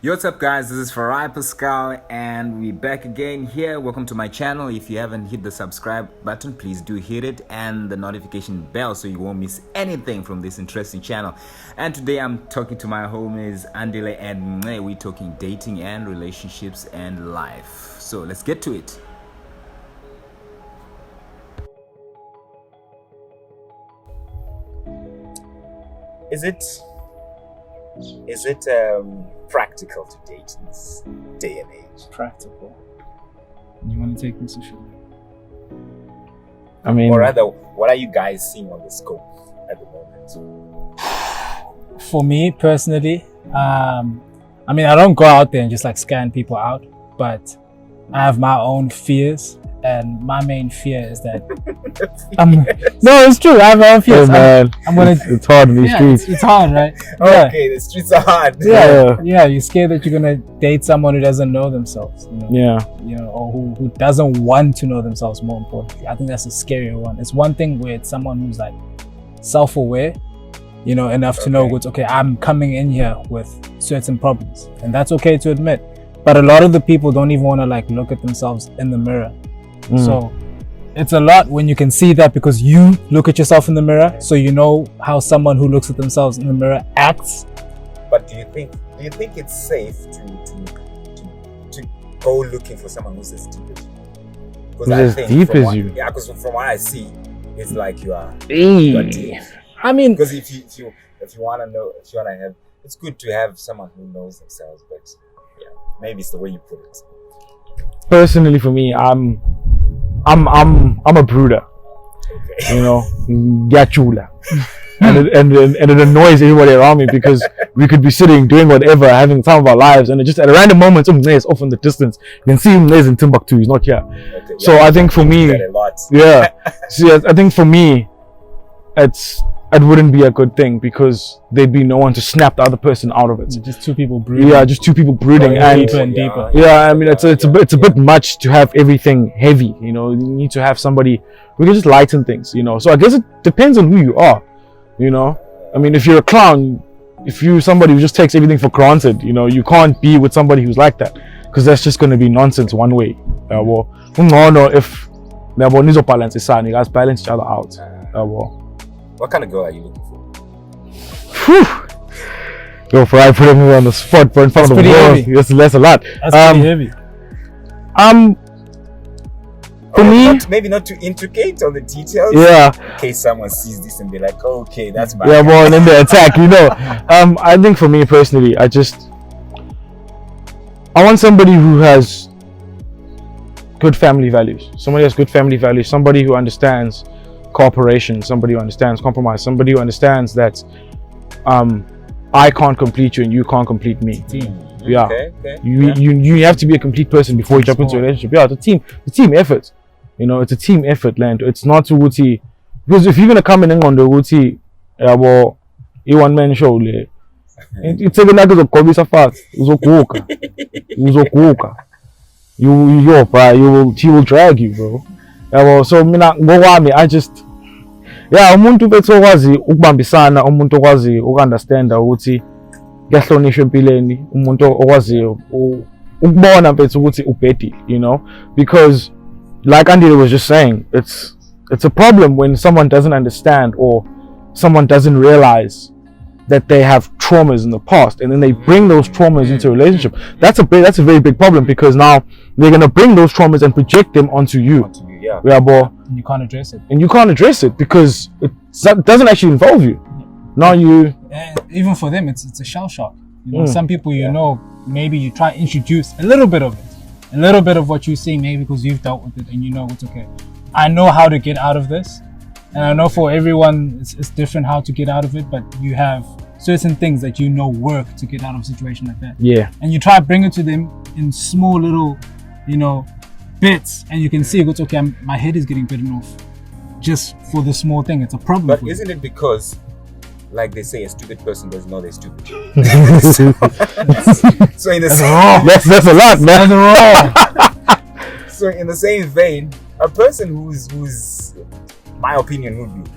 Yo, what's up guys, this is Farai Pascal and we're back again here. Welcome to my channel. If you haven't hit the subscribe button, please do hit it and the notification bell so you won't miss anything from this interesting channel. And today I'm talking to my homies Andile and Mnce. We're talking dating and relationships and life. So let's get to it. Is it practical to date in this day and age? Practical. You want to take this issue? Or rather, what are you guys seeing on the scope at the moment? For me personally, I don't go out there and just like scan people out, but I have my own fears. And my main fear is that no, it's true. I have my own fears. Hey, man, it's hard in these streets. It's hard, right? Okay, the streets are hard. Yeah, you're scared that you're gonna date someone who doesn't know themselves. Or who doesn't want to know themselves. More importantly, I think that's a scarier one. It's one thing where it's someone who's like self-aware, enough to know what's okay. I'm coming in here with certain problems, and that's okay to admit. But a lot of the people don't even want to like look at themselves in the mirror. So it's a lot when you can see that because you look at yourself in the mirror, so you know how someone who looks at themselves in the mirror acts. But do you think it's safe to go looking for someone who's as deep as you? Who's as deep as you? Yeah, because from what I see, it's like you are deep. Because if you wanna have, it's good to have someone who knows themselves, but yeah, maybe it's the way you put it. Personally, for me, I'm a brooder. Okay. Gachula. and it annoys everybody around me because we could be sitting doing whatever, having the time of our lives, and it just at a random moment, Mnce is off in the distance. You can see Mnce in Timbuktu. He's not here. Okay, so I think for me, I think for me, it wouldn't be a good thing because there'd be no one to snap the other person out of it. Just two people brooding. Yeah, just two people brooding deeper and deeper. Yeah, it's a bit much to have everything heavy. You need to have somebody who can just lighten things. So I guess it depends on who you are. If you're a clown, if you're somebody who just takes everything for granted, you can't be with somebody who's like that because that's just going to be nonsense one way. If you guys balance each other out. What kind of girl are you looking for? Yo, Farai putting me on the spot, but in front of the world, that's a lot. That's pretty heavy. For me, maybe not too intricate on the details. Yeah. In case someone sees this and be like, oh, okay, that's my. Yeah, well, and then they attack. I think for me personally, I want somebody who has good family values. Somebody who has good family values. Somebody who understands cooperation, somebody who understands compromise, somebody who understands that I can't complete you and you can't complete me. Yeah. Okay. You have to be a complete person before you jump into a relationship. Yeah, it's a team effort. It's a team effort, land. It's not to Uti, because if you're gonna come in on the Uti, you one man show, it's even like a Kobisa fast. He will drag you, bro. So I just umuntu bethu okwazi ukubambisana, umuntu okwazi ukunderstanda ukuthi kuyahlonishwa empilweni, umuntu okwazi ukubona bethu ukuthi ubhedile, because like Andile was just saying, it's a problem when someone doesn't understand or someone doesn't realize that they have traumas in the past and then they bring those traumas into a relationship. That's a very big problem because now they're going to bring those traumas and project them onto you. And you can't address it. And you can't address it because it doesn't actually involve you. Now even for them, it's a shell shock. Some people, maybe you try to introduce a little bit of it, a little bit of what you see, maybe because you've dealt with it and it's okay. I know how to get out of this, and I know for everyone it's different how to get out of it. But you have certain things that work to get out of a situation like that. Yeah. And you try to bring it to them in small little, bits, and you can see it's okay. My head is getting bitten off just for the small thing. It's a problem. But isn't it because, like they say, a stupid person doesn't know they're stupid? So in the that's a lot, man. That's So in the same vein, a person who's my opinion would be,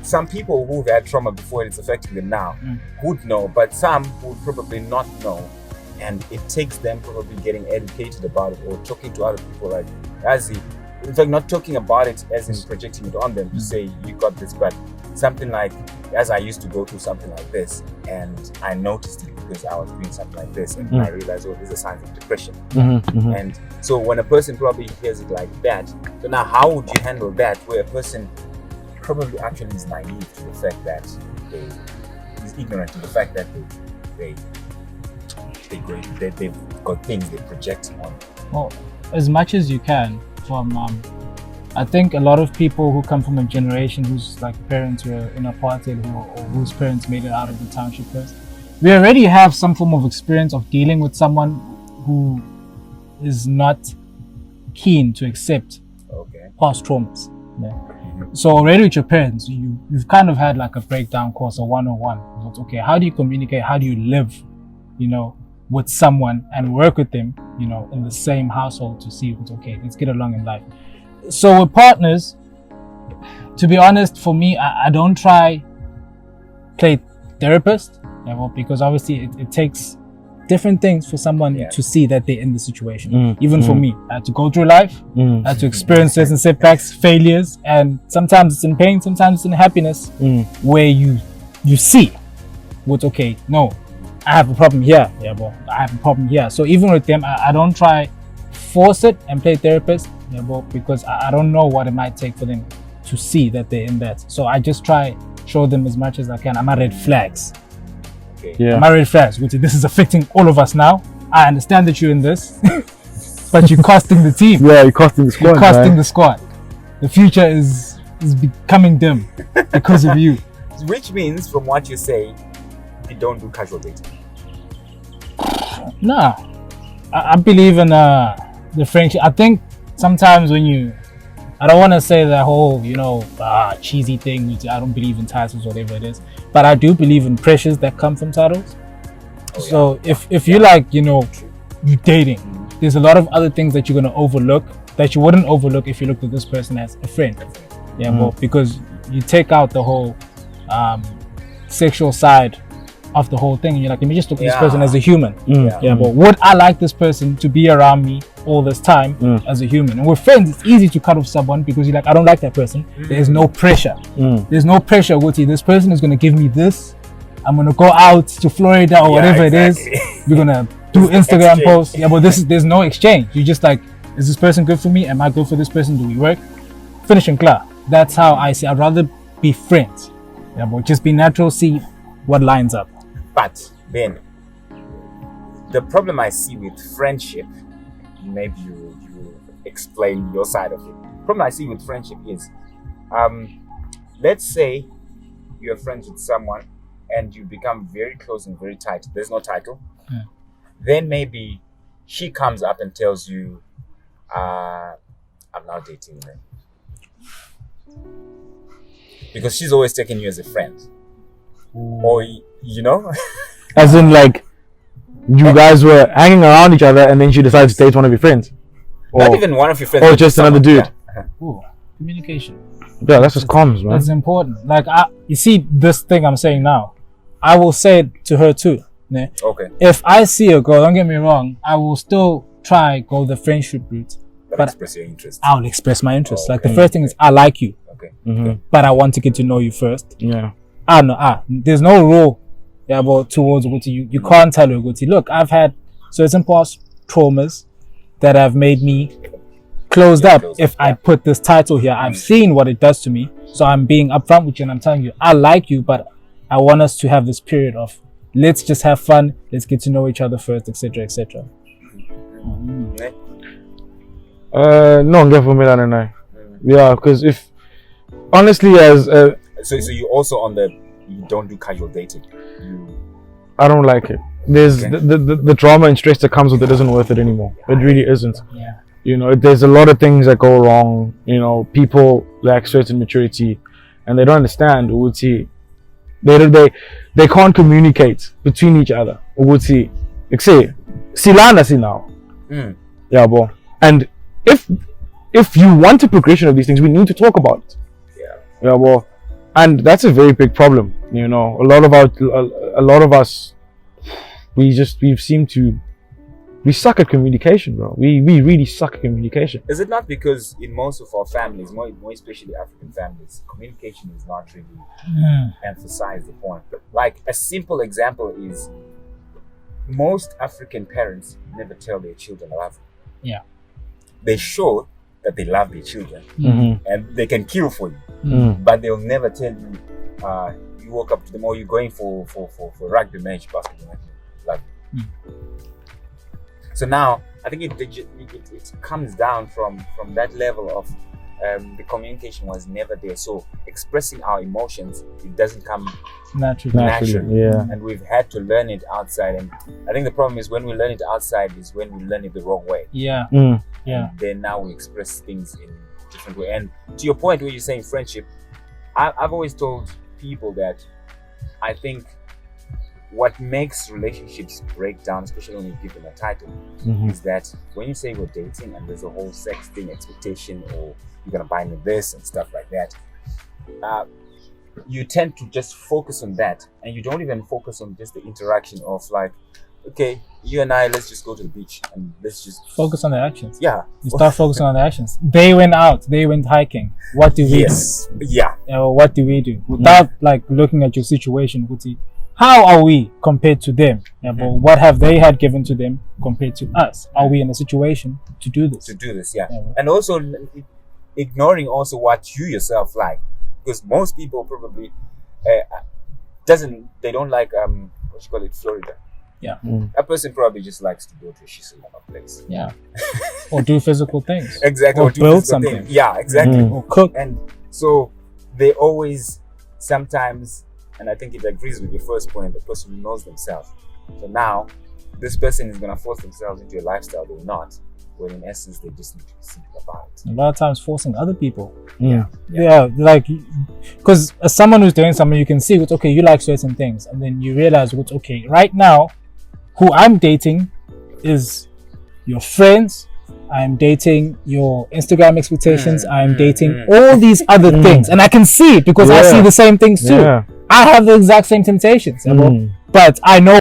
some people who've had trauma before and it's affecting them now would know, but some would probably not know and it takes them probably getting educated about it or talking to other people, like in fact not talking about it as in projecting it on them to say you got this, but something like, as I used to go through something like this and I noticed it because I was doing something like this, and I realized, oh, these are signs of depression. And so when a person probably hears it like that, so now how would you handle that, where a person probably actually is naive to the fact that is ignorant to the fact that they've got things they project on? Well, as much as you can from I think a lot of people who come from a generation whose like parents were in apartheid or whose parents made it out of the township first, we already have some form of experience of dealing with someone who is not keen to accept past traumas. So already with your parents, you've kind of had like a breakdown course, a 101. It's okay, how do you communicate? How do you live, with someone and work with them, in the same household to see what's okay, let's get along in life. So with partners, to be honest, for me, I don't try play therapist, because obviously it takes different things for someone to see that they're in the situation. Even for me, I had to go through life, I had to experience certain setbacks, failures, and sometimes it's in pain, sometimes it's in happiness, where you see what's okay. No, I have a problem here. I have a problem here. So even with them, I don't try force it and play therapist, because I don't know what it might take for them to see that they're in that. So I just try show them as much as I can. I'm at red flags. I'm at red flags, which this is affecting all of us now. I understand that you're in this, but you're costing the team. Yeah, you're costing the squad. You're costing the squad. The future is becoming dim because of you. Which means, from what you say, you don't do casual dating. Nah, I believe in the friendship. I think sometimes when I don't want to say that whole, cheesy thing, which I don't believe in titles, whatever it is, but I do believe in pressures that come from titles. So if you you're dating, there's a lot of other things that you're going to overlook that you wouldn't overlook if you looked at this person as a friend. Because you take out the whole sexual side of the whole thing, and you're like, let me just look at this person as a human. But would I like this person to be around me all this time as a human? And with friends, it's easy to cut off someone because you're like, I don't like that person. There's no pressure. There's no pressure. This person is going to give me this. I'm going to go out to Florida or whatever it is. We're going to do Instagram posts. But there's no exchange. You're just like, is this person good for me? Am I good for this person? Do we work? Finish and clear. That's how I see. I'd rather be friends. But just be natural, see what lines up. But then, the problem I see with friendship, maybe you explain your side of it. The problem I see with friendship is, let's say you're friends with someone and you become very close and very tight. There's no title. Then maybe she comes up and tells you, I'm now dating them. Because she's always taking you as a friend. Or, as in like you guys were hanging around each other and then she decided to date one of your friends, or not even one of your friends, or just another dude. Communication. That's just comms, man. That's important. Like you see this thing I'm saying now, I will say it to her too. Okay. If I see a girl, don't get me wrong, I will still try go the friendship route, but express your interest. I'll express my interest. Like the first thing is I like you. But I want to get to know you first. There's no rule but towards Guti. You can't tell her, Guti, look, I've had certain past traumas that have made me closed up. If I put this title here, I've seen what it does to me, so I'm being upfront with you and I'm telling you I like you, but I want us to have this period of let's just have fun, let's get to know each other first, etc. No, get for me that and because if honestly so you also on you don't do casual dating. I don't like it. There's the drama and stress that comes with it isn't worth it anymore. It really isn't. There's a lot of things that go wrong. People lack certain maturity and they don't understand. They can't communicate between each other. And if you want a progression of these things, we need to talk about it. And that's a very big problem. A lot of us, we seem to we suck at communication, bro. We really suck at communication. Is it not because in most of our families, more especially African families, communication is not really emphasized upon? Like a simple example is most African parents never tell their children I love them. Yeah. They show that they love their children and they can kill for you, but they'll never tell you you woke up to them or you're going for rugby match, basketball match, love you. So now I think it comes down from that level of the communication was never there. So expressing our emotions, it doesn't come naturally. Yeah. And we've had to learn it outside. And I think the problem is when we learn it outside is when we learn it the wrong way. Yeah. And then now we express things in a different way. And to your point where you're saying friendship, I've always told people that I think what makes relationships break down, especially when you give them a title, is that when you say we're dating and there's a whole sex thing, expectation, or you're gonna buy me this and stuff like that, you tend to just focus on that, and you don't even focus on just the interaction of like, okay, you and I, let's just go to the beach and let's just focus on the actions. Yeah, you start focusing on the actions. They went out, they went hiking. What do we do? Yeah. What do we do without like looking at your situation? How are we compared to them? Yeah, but what have they had given to them compared to us? Are we in a situation to do this? Yeah. And also ignoring also what you yourself like, because most people probably they don't like what you call it, Florida. Yeah. That person probably just likes to go to a shiselama place. Yeah. Or do physical things. Exactly. Or build something. Things. Yeah, exactly. Or cook. And so they always sometimes, and I think it agrees with your first point, the person who knows themselves. So now this person is gonna force themselves into a lifestyle they're not, when in essence they just need to be simple about it. A lot of times forcing other people. Yeah, like, because as someone who's doing something, you can see what's okay, you like certain things, and then you realize what's okay. Right now, who I'm dating is your friends, I'm dating your Instagram expectations, I'm dating all these other things, and I can see it because I see the same things too. I have the exact same temptations, but I know